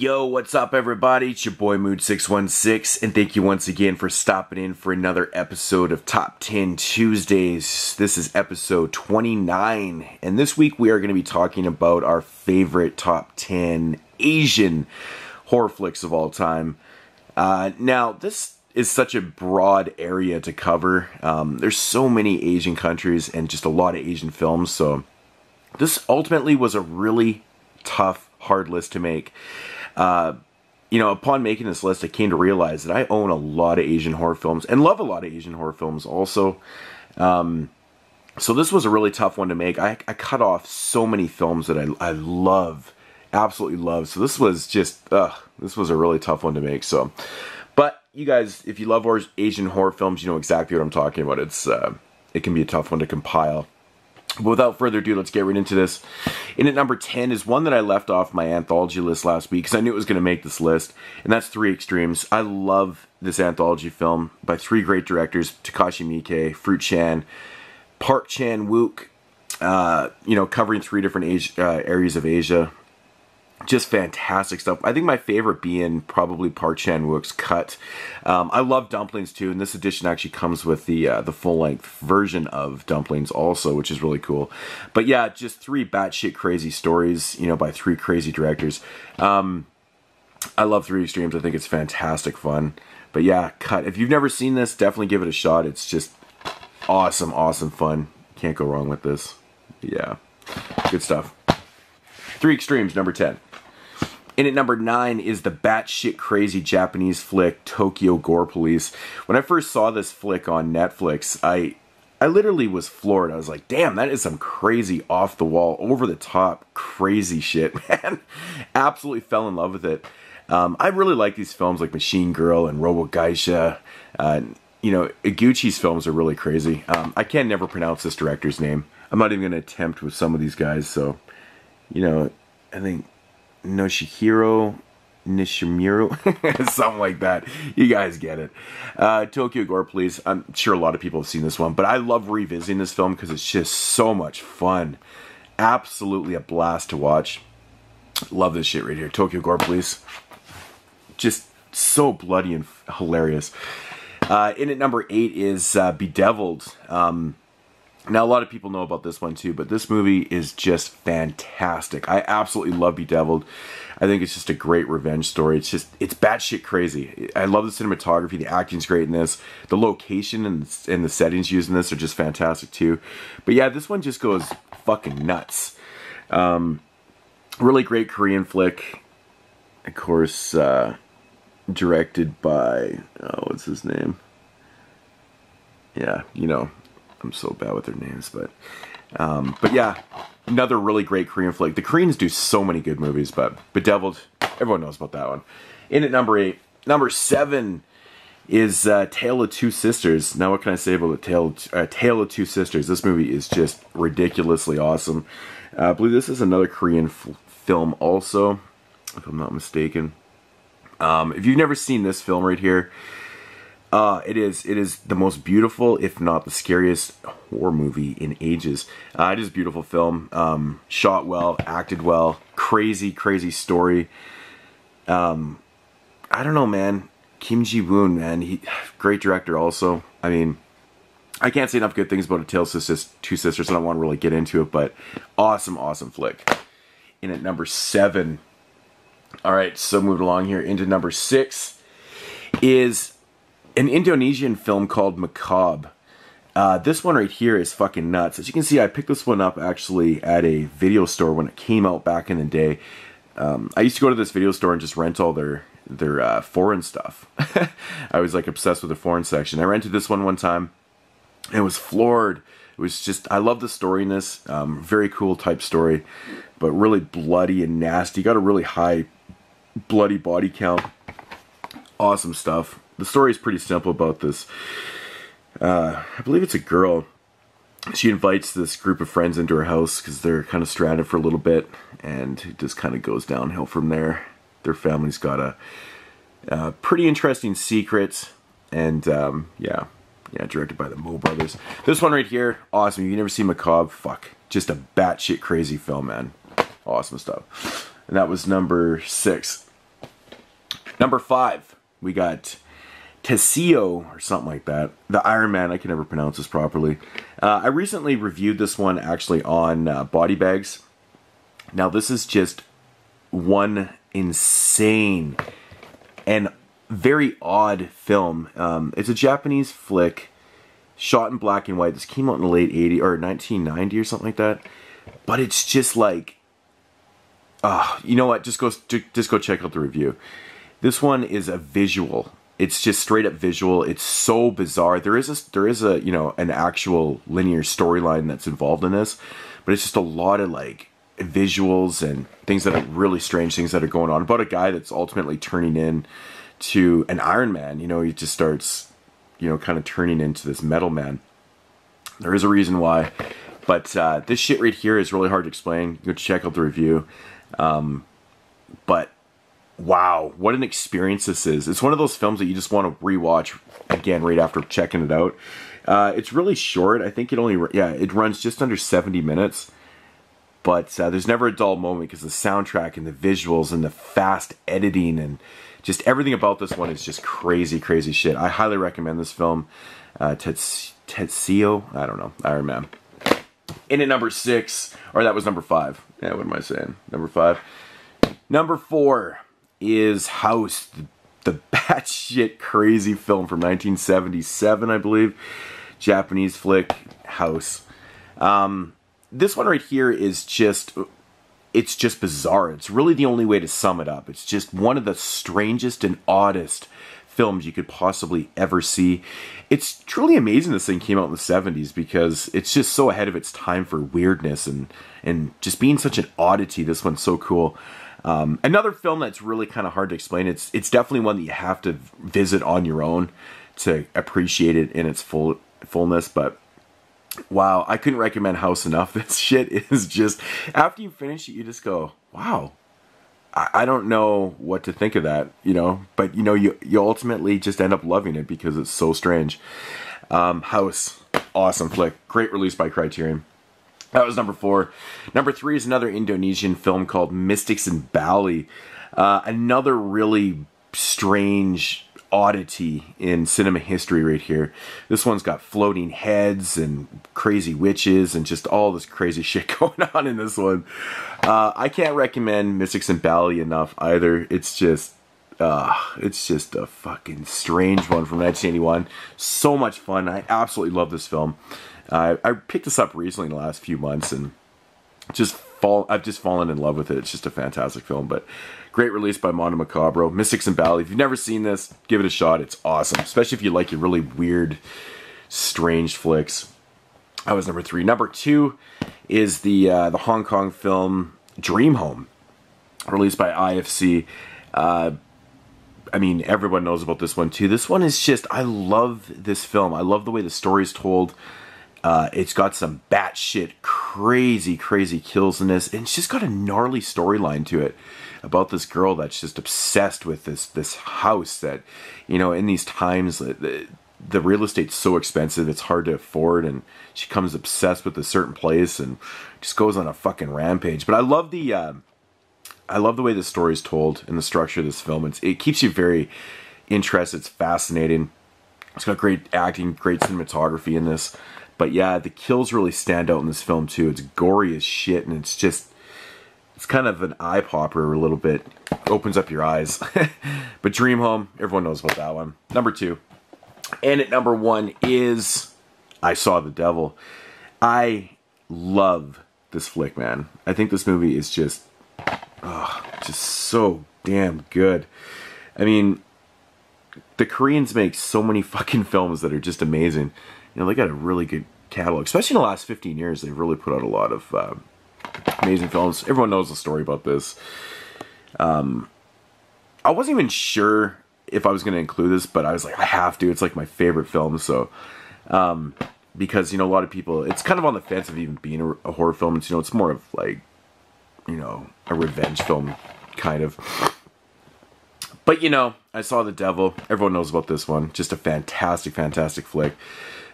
Yo, what's up everybody? It's your boy Mood616 and thank you once again for stopping in for another episode of Top 10 Tuesdays. This is episode 29 and this week we are going to be talking about our favorite top 10 Asian horror flicks of all time. Now, this is such a broad area to cover. There's so many Asian countries and just a lot of Asian films, so this ultimately was a really tough, hard list to make. You know, upon making this list, I came to realize that I own a lot of Asian horror films and love a lot of Asian horror films also. So this was a really tough one to make. I cut off so many films that I love, absolutely love. So this was just, this was a really tough one to make. So, but you guys, if you love Asian horror films, you know exactly what I'm talking about. It can be a tough one to compile. But without further ado, let's get right into this. In at number 10 is one that I left off my anthology list last week because I knew it was going to make this list, and that's Three Extremes. I love this anthology film by three great directors, Takashi Miike, Fruit Chan, Park Chan-wook, you know, covering three different areas of Asia. Just fantastic stuff. I think my favorite being probably Park Chan-wook's cut. I love Dumplings too, and this edition actually comes with the full-length version of Dumplings also, which is really cool. But yeah, just three batshit crazy stories, you know, by three crazy directors. I love Three Extremes. I think it's fantastic fun. But yeah, cut. If you've never seen this, definitely give it a shot. It's just awesome, awesome fun. Can't go wrong with this. Yeah, good stuff. Three Extremes, number 10. In at number 9 is the batshit crazy Japanese flick Tokyo Gore Police. When I first saw this flick on Netflix, I literally was floored. I was like, damn, that is some crazy off-the-wall, over-the-top crazy shit, man. Absolutely fell in love with it. I really like these films like Machine Girl and Robo Geisha. You know, Iguchi's films are really crazy. I can never pronounce this director's name. I'm not even going to attempt with some of these guys, so, you know, I think Noshihiro Nishimuro, something like that. You guys get it. Tokyo Gore Police. I'm sure a lot of people have seen this one, but I love revisiting this film because it's just so much fun. Absolutely a blast to watch. Love this shit right here. Tokyo Gore Police. Just so bloody and hilarious. In at number 8 is Bedeviled. Now, a lot of people know about this one too, but this movie is just fantastic. I absolutely love Bedeviled. I think it's just a great revenge story. It's batshit crazy. I love the cinematography. The acting's great in this. The location and the settings used in this are just fantastic too. But yeah, this one just goes fucking nuts. Really great Korean flick. Of course, directed by, what's his name? Yeah, you know, I'm so bad with their names, but yeah, another really great Korean flick. The Koreans do so many good movies, but Bedeviled, everyone knows about that one. In at number 8, number 7 is Tale of Two Sisters. Now, what can I say about the Tale of Two Sisters? This movie is just ridiculously awesome. I believe this is another Korean film also, if I'm not mistaken. If you've never seen this film right here, it is the most beautiful, if not the scariest horror movie in ages. It is a beautiful film, shot well, acted well, crazy, crazy story. I don't know, man. Kim Ji-woon, man, great director also. I mean, I can't say enough good things about A Tale of Two Sisters, and I don't want to really get into it, but awesome, awesome flick. In at number 7. Alright, so moving along here into number 6 is an Indonesian film called Macabre. This one right here is fucking nuts. As you can see, I picked this one up actually at a video store when it came out back in the day. I used to go to this video store and just rent all their foreign stuff. I was like obsessed with the foreign section. I rented this one time and was floored. It was just, I love the story in this. Very cool type story, but really bloody and nasty. Got a really high bloody body count. Awesome stuff. The story is pretty simple about this. I believe it's a girl. She invites this group of friends into her house because they're kind of stranded for a little bit, and it just kind of goes downhill from there. Their family's got a pretty interesting secret, and yeah, directed by the Mo brothers. This one right here, awesome. If you've never seen Macabre, fuck, just a batshit crazy film, man. Awesome stuff. And that was number 6. Number 5, we got Tetsuo, or something like that. The Iron Man, I can never pronounce this properly. I recently reviewed this one actually on Body Bags. Now this is just one insane and very odd film. It's a Japanese flick, shot in black and white. This came out in the late 80s, or 1990 or something like that. But it's just like, you know what, just go check out the review. This one is a visual. It's just straight up visual. It's so bizarre. There is a you know, an actual linear storyline that's involved in this, but it's just a lot of like visuals and things that are really strange, things that are going on about a guy that's ultimately turning in to an Iron Man. You know, he just starts, you know, kind of turning into this metal man. There is a reason why, but this shit right here is really hard to explain. Go check out the review. But wow, what an experience this is. It's one of those films that you just want to rewatch again right after checking it out. It's really short. I think it runs just under 70 minutes. But there's never a dull moment because the soundtrack and the visuals and the fast editing and just everything about this one is just crazy, crazy shit. I highly recommend this film. Tetsuo, I don't know, Iron Man. In at number 6, or that was number 5. Yeah, what am I saying? Number 5. Number 4 is House, the batshit crazy film from 1977, I believe. Japanese flick, House. This one right here is just, it's just bizarre. It's really the only way to sum it up. It's just one of the strangest and oddest films you could possibly ever see. It's truly amazing this thing came out in the 70s because it's just so ahead of its time for weirdness and just being such an oddity. This one's so cool. Another film that's really kind of hard to explain. It's definitely one that you have to visit on your own to appreciate it in its fullness, but wow, I couldn't recommend House enough. This shit is just, after you finish it, you just go, wow, I don't know what to think of that, you know, but you know, you ultimately just end up loving it because it's so strange. House, awesome flick, great release by Criterion. That was number 4. Number 3 is another Indonesian film called Mystics in Bali. Another really strange oddity in cinema history right here. This one's got floating heads and crazy witches and just all this crazy shit going on in this one. I can't recommend Mystics in Bali enough either. It's just a fucking strange one from 1981. So much fun. I absolutely love this film. I picked this up recently in the last few months and I've just fallen in love with it. It's just a fantastic film, but great release by Macabre. Mystics in Bali. If you've never seen this, give it a shot. It's awesome, especially if you like your really weird, strange flicks. That was number 3. Number 2 is the Hong Kong film Dream Home, released by IFC. I mean, everyone knows about this one too. This one is just, I love this film. I love the way the story's told. It's got some batshit crazy, crazy kills in this. And it's just got a gnarly storyline to it about this girl that's just obsessed with this house that, you know, in these times, the real estate's so expensive, it's hard to afford. And she becomes obsessed with a certain place and just goes on a fucking rampage. But I love the way the story's told and the structure of this film. It keeps you very interested. It's fascinating. It's got great acting, great cinematography in this. But yeah, the kills really stand out in this film too. It's gory as shit, and it's kind of an eye popper a little bit. Opens up your eyes. But Dream Home, everyone knows about that one. Number 2. And at number 1 is I Saw the Devil. I love this flick, man. I think this movie is just so damn good. I mean, the Koreans make so many fucking films that are just amazing. You know, they got a really good catalog, especially in the last 15 years. They've really put out a lot of amazing films. Everyone knows the story about this. I wasn't even sure if I was going to include this, but I was like, I have to. It's like my favorite film. So, because, you know, a lot of people, it's kind of on the fence of even being a horror film. It's, you know, it's more of like, you know, a revenge film, kind of. But, you know, I Saw the Devil. Everyone knows about this one. Just a fantastic, fantastic flick.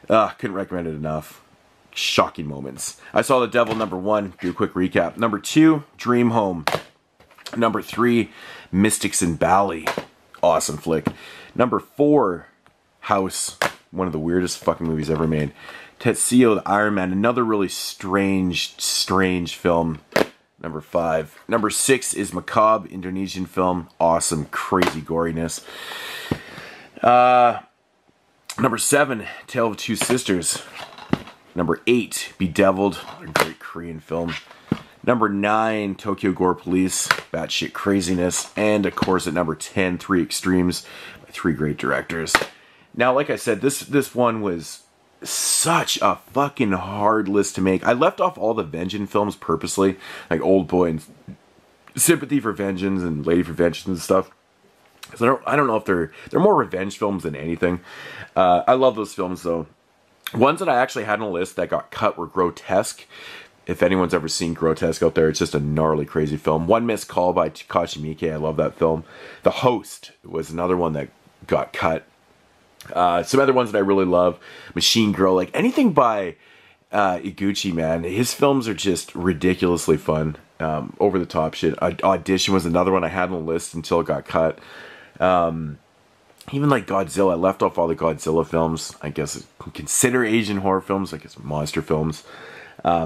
Couldn't recommend it enough. Shocking moments. I Saw the Devil, number 1. Do a quick recap. Number 2, Dream Home. Number 3, Mystics in Bali. Awesome flick. Number 4, House. One of the weirdest fucking movies ever made. Tetsuo the Iron Man. Another really strange film. Number 5. Number 6 is Macabre, Indonesian film. Awesome, crazy goriness. Number 7, Tale of Two Sisters. Number 8, Bedeviled, a great Korean film. Number 9, Tokyo Gore Police, batshit craziness. And of course at number 10, 3 Extremes, by 3 great directors. Now, like I said, this one was such a fucking hard list to make. I left off all the Vengeance films purposely, like Old Boy and Sympathy for Vengeance and Lady for Vengeance and stuff. So I don't know if they're more revenge films than anything. I love those films though. Ones that I actually had on a list that got cut were Grotesque. If anyone's ever seen Grotesque out there, it's just a gnarly, crazy film. One Missed Call by Takashi Miike. I love that film. The Host was another one that got cut. Some other ones that I really love. Machine Girl. Like anything by Iguchi, man. His films are just ridiculously fun. Over the top shit. Audition was another one I had on the list until it got cut. Even like Godzilla. I left off all the Godzilla films. I guess consider Asian horror films. I guess monster films.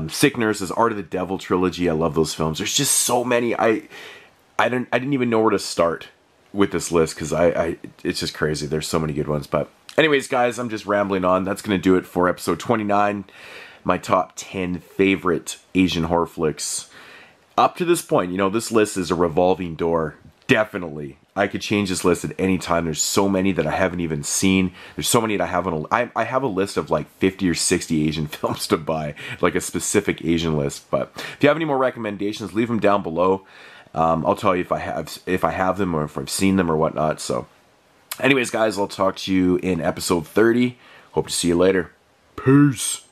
Sick Nurses, Art of the Devil trilogy. I love those films. There's just so many. I didn't even know where to start with this list because it's just crazy. There's so many good ones. But anyways, guys, I'm just rambling on. That's gonna do it for episode 29. My top 10 favorite Asian horror flicks. Up to this point, you know, this list is a revolving door. Definitely. I could change this list at any time. There's so many that I haven't even seen. There's so many that I haven't. I have a list of like 50 or 60 Asian films to buy, like a specific Asian list. But if you have any more recommendations, leave them down below. I'll tell you if I have them or if I've seen them or whatnot. So, anyways, guys, I'll talk to you in episode 30. Hope to see you later. Peace.